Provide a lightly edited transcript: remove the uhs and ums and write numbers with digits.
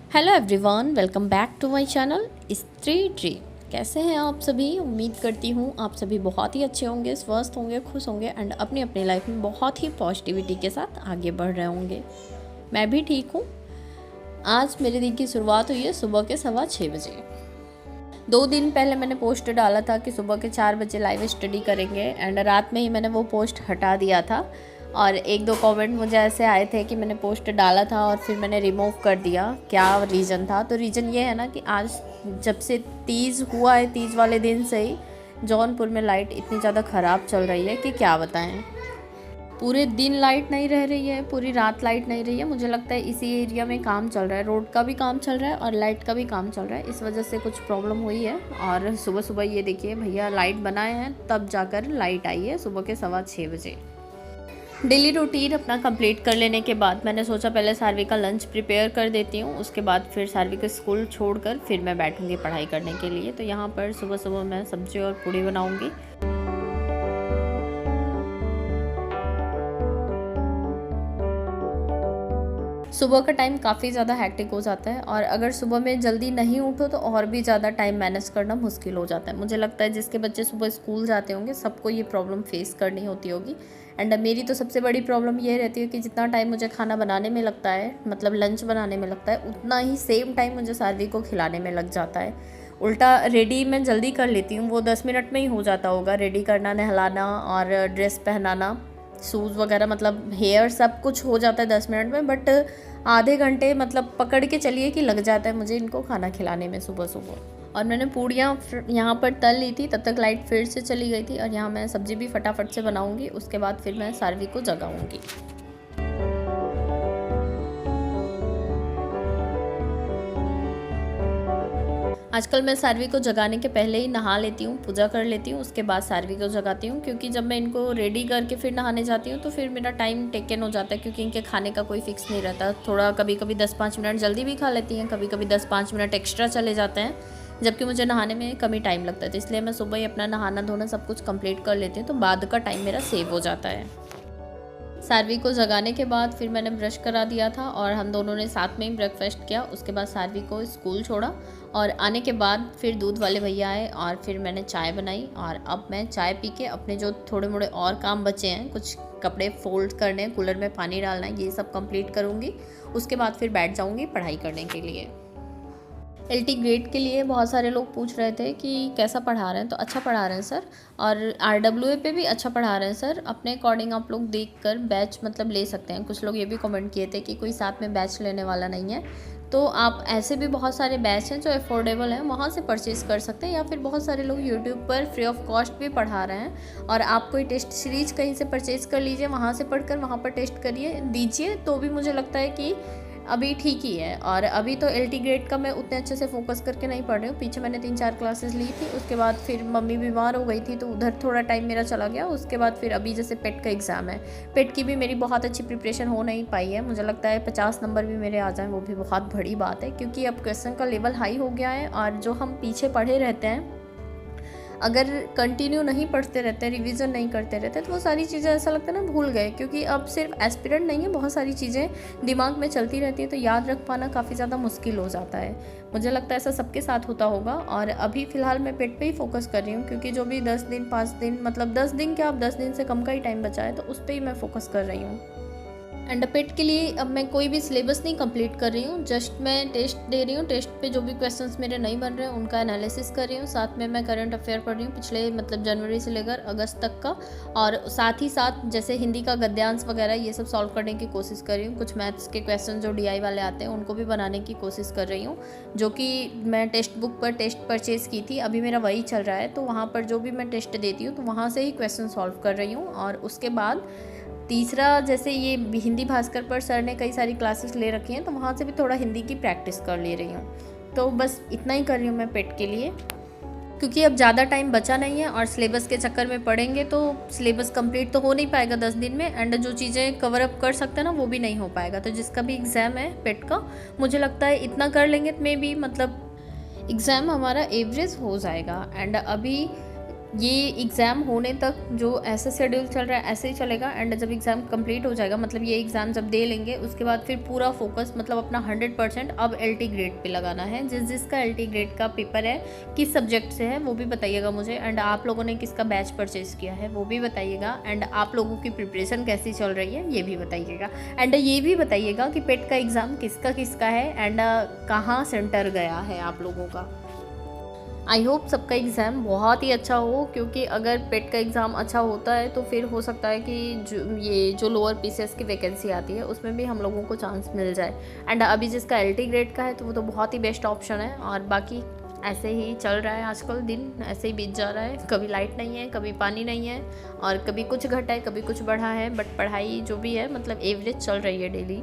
Hello everyone, welcome back to my channel Stree tree. कैसे हैं आप सभी? उम्मीद करती हूँ आप सभी बहुत ही अच्छे होंगे, स्वस्थ होंगे, खुश होंगे एंड अपनी अपनी लाइफ में बहुत ही पॉजिटिविटी के साथ आगे बढ़ रहे होंगे। मैं भी ठीक हूँ। आज मेरे दिन की शुरुआत हुई है सुबह के 6:15 बजे। 2 दिन पहले मैंने पोस्ट डाला था कि सुबह के 4 बजे लाइव स्टडी करेंगे एंड रात में ही मैंने वो पोस्ट हटा दिया था। और 1-2 कमेंट मुझे ऐसे आए थे कि मैंने पोस्ट डाला था और फिर मैंने रिमूव कर दिया। क्या रीज़न था? तो रीज़न ये है ना कि आज जब से तीज हुआ है, तीज वाले दिन से ही जौनपुर में लाइट इतनी ज़्यादा ख़राब चल रही है कि क्या बताएं। पूरे दिन लाइट नहीं रह रही है, पूरी रात लाइट नहीं रही है। मुझे लगता है इसी एरिया में काम चल रहा है, रोड का भी काम चल रहा है और लाइट का भी काम चल रहा है। इस वजह से कुछ प्रॉब्लम हुई है। और सुबह सुबह ये देखिए भैया लाइट बनाए हैं, तब जाकर लाइट आई है सुबह के 6:15 बजे। डेली रूटीन अपना कंप्लीट कर लेने के बाद मैंने सोचा पहले सार्वी का लंच प्रिपेयर कर देती हूँ, उसके बाद फिर सार्वी को स्कूल छोड़कर फिर मैं बैठूँगी पढ़ाई करने के लिए। तो यहाँ पर सुबह सुबह मैं सब्जी और पूड़ी बनाऊँगी। सुबह का टाइम काफ़ी ज़्यादा हैक्टिक हो जाता है और अगर सुबह में जल्दी नहीं उठो तो और भी ज़्यादा टाइम मैनेज करना मुश्किल हो जाता है। मुझे लगता है जिसके बच्चे सुबह स्कूल जाते होंगे सबको ये प्रॉब्लम फेस करनी होती होगी। एंड मेरी तो सबसे बड़ी प्रॉब्लम ये रहती है कि जितना टाइम मुझे खाना बनाने में लगता है, मतलब लंच बनाने में लगता है, उतना ही सेम टाइम मुझे सार्वी को खिलाने में लग जाता है। उल्टा रेडी मैं जल्दी कर लेती हूँ, वो 10 मिनट में ही हो जाता होगा। रेडी करना, नहलाना और ड्रेस पहनाना, शूज़ वगैरह, मतलब हेयर सब कुछ हो जाता है 10 मिनट में। बट आधे घंटे मतलब पकड़ के चलिए कि लग जाता है मुझे इनको खाना खिलाने में सुबह सुबह। और मैंने पूड़ियाँ यहाँ पर तल ली थी, तब तक लाइट फिर से चली गई थी। और यहाँ मैं सब्ज़ी भी फटाफट से बनाऊँगी, उसके बाद फिर मैं सार्वी को जगाऊँगी। आजकल मैं सार्वी को जगाने के पहले ही नहा लेती हूँ, पूजा कर लेती हूँ, उसके बाद सार्वी को जगाती हूँ। क्योंकि जब मैं इनको रेडी करके फिर नहाने जाती हूँ तो फिर मेरा टाइम टेकन हो जाता है, क्योंकि इनके खाने का कोई फिक्स नहीं रहता। थोड़ा कभी कभी 10-5 मिनट जल्दी भी खा लेती हैं, कभी कभी 10-5 मिनट एक्स्ट्रा चले जाते हैं, जबकि मुझे नहाने में कम ही टाइम लगता है। तो इसलिए मैं सुबह ही अपना नहाना धोना सब कुछ कंप्लीट कर लेती हूँ, तो बाद का टाइम मेरा सेव हो जाता है। सार्वी को जगाने के बाद फिर मैंने ब्रश करा दिया था और हम दोनों ने साथ में ही ब्रेकफास्ट किया। उसके बाद सार्वी को स्कूल छोड़ा और आने के बाद फिर दूध वाले भैया आए और फिर मैंने चाय बनाई। और अब मैं चाय पी के अपने जो थोड़े मोड़े और काम बचे हैं, कुछ कपड़े फोल्ड करने, कूलर में पानी डालना है, ये सब कंप्लीट करूँगी। उसके बाद फिर बैठ जाऊँगी पढ़ाई करने के लिए। LT ग्रेड के लिए बहुत सारे लोग पूछ रहे थे कि कैसा पढ़ा रहे हैं, तो अच्छा पढ़ा रहे हैं सर। और RWA पे भी अच्छा पढ़ा रहे हैं सर। अपने अकॉर्डिंग आप लोग देखकर बैच मतलब ले सकते हैं। कुछ लोग ये भी कमेंट किए थे कि कोई साथ में बैच लेने वाला नहीं है, तो आप ऐसे भी बहुत सारे बैच हैं जो अफोर्डेबल हैं, वहाँ से परचेज़ कर सकते हैं। या फिर बहुत सारे लोग यूट्यूब पर फ्री ऑफ कॉस्ट भी पढ़ा रहे हैं और आप कोई टेस्ट सीरीज कहीं से परचेज़ कर लीजिए, वहाँ से पढ़कर वहाँ पर टेस्ट करिए, दीजिए, तो भी मुझे लगता है कि अभी ठीक ही है। और अभी तो LT ग्रेड का मैं उतने अच्छे से फोकस करके नहीं पढ़ रही हूँ। पीछे मैंने 3-4 क्लासेस ली थी, उसके बाद फिर मम्मी बीमार हो गई थी तो उधर थोड़ा टाइम मेरा चला गया। उसके बाद फिर अभी जैसे पेट का एग्ज़ाम है, पेट की भी मेरी बहुत अच्छी प्रिपरेशन हो नहीं पाई है। मुझे लगता है 50 नंबर भी मेरे आ जाएँ वो भी बहुत बड़ी बात है, क्योंकि अब क्वेश्चन का लेवल हाई हो गया है। और जो हम पीछे पढ़े रहते हैं, अगर कंटिन्यू नहीं पढ़ते रहते, रिवीजन नहीं करते रहते, तो वो सारी चीज़ें ऐसा लगता है ना भूल गए। क्योंकि अब सिर्फ एस्पिरेंट नहीं है, बहुत सारी चीज़ें दिमाग में चलती रहती है, तो याद रख पाना काफ़ी ज़्यादा मुश्किल हो जाता है। मुझे लगता है ऐसा सबके साथ होता होगा। और अभी फ़िलहाल मैं पेट पे ही फोकस कर रही हूँ, क्योंकि जो भी 10 दिन 5 दिन, मतलब 10 दिन क्या, अब 10 दिन से कम का ही टाइम बचा है, तो उस पर ही मैं फोकस कर रही हूँ। एंड पेट के लिए अब मैं कोई भी सिलेबस नहीं कंप्लीट कर रही हूँ, जस्ट मैं टेस्ट दे रही हूँ। टेस्ट पे जो भी क्वेश्चंस मेरे नहीं बन रहे हैं उनका एनालिसिस कर रही हूँ। साथ में मैं करंट अफेयर पढ़ रही हूँ, पिछले मतलब जनवरी से लेकर अगस्त तक का। और साथ ही साथ जैसे हिंदी का गद्यांश वगैरह ये सब सॉल्व करने की कोशिश कर रही हूँ। कुछ मैथ्स के क्वेश्चन जो DI वाले आते हैं उनको भी बनाने की कोशिश कर रही हूँ, जो कि मैं टेक्स्ट बुक पर टेस्ट परचेज़ की थी, अभी मेरा वही चल रहा है। तो वहाँ पर जो भी मैं टेस्ट देती हूँ तो वहाँ से ही क्वेश्चन सॉल्व कर रही हूँ। और उसके बाद तीसरा, जैसे ये हिंदी भास्कर पर सर ने कई सारी क्लासेस ले रखी हैं, तो वहाँ से भी थोड़ा हिंदी की प्रैक्टिस कर ले रही हूँ। तो बस इतना ही कर रही हूँ मैं पेट के लिए, क्योंकि अब ज़्यादा टाइम बचा नहीं है और सिलेबस के चक्कर में पढ़ेंगे तो सिलेबस कंप्लीट तो हो नहीं पाएगा 10 दिन में। एंड जो चीज़ें कवर अप कर सकते हैं ना, वो भी नहीं हो पाएगा। तो जिसका भी एग्ज़ाम है पेट का, मुझे लगता है इतना कर लेंगे तो मे भी मतलब एग्ज़ाम हमारा एवरेज हो जाएगा। एंड अभी ये एग्ज़ाम होने तक जो ऐसा शेड्यूल चल रहा है ऐसे ही चलेगा, एंड जब एग्ज़ाम कंप्लीट हो जाएगा, मतलब ये एग्ज़ाम जब दे लेंगे उसके बाद फिर पूरा फोकस मतलब अपना 100% अब LT ग्रेड पे लगाना है। जिसका LT ग्रेड का पेपर है, किस सब्जेक्ट से है वो भी बताइएगा मुझे, एंड आप लोगों ने किसका बैच परचेज़ किया है वो भी बताइएगा, एंड आप लोगों की प्रिपरेशन कैसी चल रही है ये भी बताइएगा, एंड ये भी बताइएगा कि पेट का एग्ज़ाम किसका किसका है, एंड कहाँ सेंटर गया है आप लोगों का। आई होप सबका एग्ज़ाम बहुत ही अच्छा हो, क्योंकि अगर पेट का एग्ज़ाम अच्छा होता है तो फिर हो सकता है कि जो लोअर PCS की वैकेंसी आती है उसमें भी हम लोगों को चांस मिल जाए, एंड अभी जिसका LT ग्रेड का है तो वो तो बहुत ही बेस्ट ऑप्शन है। और बाकी ऐसे ही चल रहा है आजकल, दिन ऐसे ही बीत जा रहा है, कभी लाइट नहीं है, कभी पानी नहीं है, और कभी कुछ घटा है कभी कुछ बढ़ा है, बट पढ़ाई जो भी है मतलब एवरेज चल रही है डेली।